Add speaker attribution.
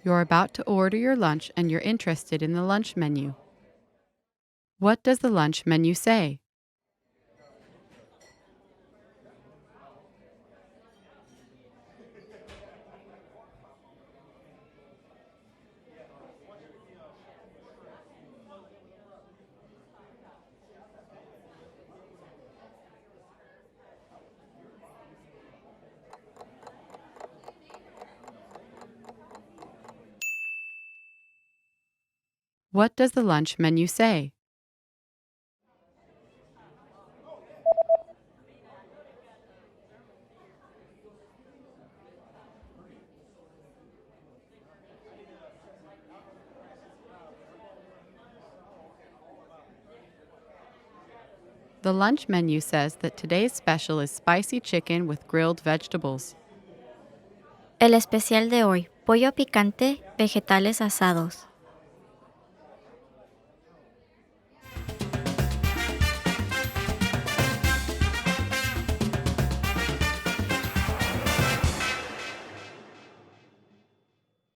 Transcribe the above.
Speaker 1: You're about to order your lunch and you're interested in the lunch menu. What does the lunch menu say? What does the lunch menu say? The lunch menu says that today's special is spicy chicken with grilled vegetables.
Speaker 2: El especial de hoy, pollo picante, vegetales asados.